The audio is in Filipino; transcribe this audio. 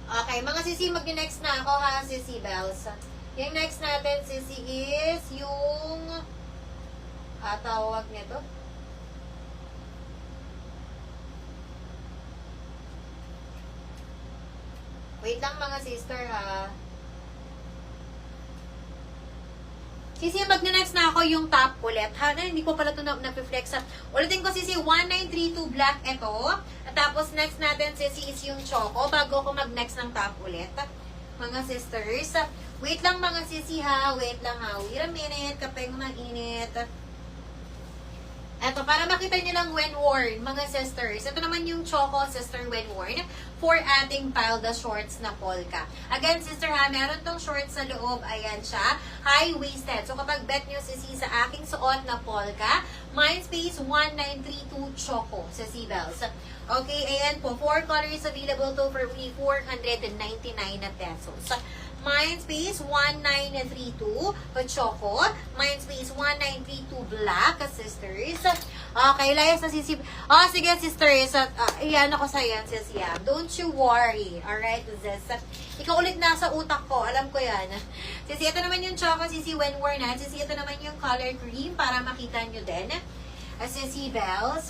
Okay, mga sisi, mag-next na ako ha, sisi Bells. Yung next natin, sisi, is yung tawag nito. Wait lang mga sister ha. Sisi, mag-next na ako yung top ulit. Ha, hindi ko pala ito na-flex. Ulitin ko, sisi, 1932 black ito. At tapos, next natin, sisi, is yung choco. Bago ako mag-next ng top ulit. Mga sisters. Wait lang mga sisi ha. Wait lang ha. Wait a minute. Kapag mag-init. Eto, para makita nyo lang when worn, mga sisters. Ito naman yung choco, sister, when worn. For ating palda shorts na polka. Again, sister ha, meron tong shorts sa loob. Ayan siya. High-waisted. So, kapag bet nyo sisi sa aking suot na polka, Mindspace 1932 choco sa Bells. Okay, ayan po. 4 colors available to for only 499 na pesos. Mindspace 1932 choco. Mindspace 1932 black, sisters. Okay, layas na sisi. Oh, sige, sisters. Iyan ako sa yan, sis Yam. Don't you worry. Alright, sis. Ikaw ulit nasa utak ko. Alam ko yan. Sisi, ito naman yung choco, sisi, when worn na. Sisi, ito naman yung color cream para makita nyo din. Sisi Bells.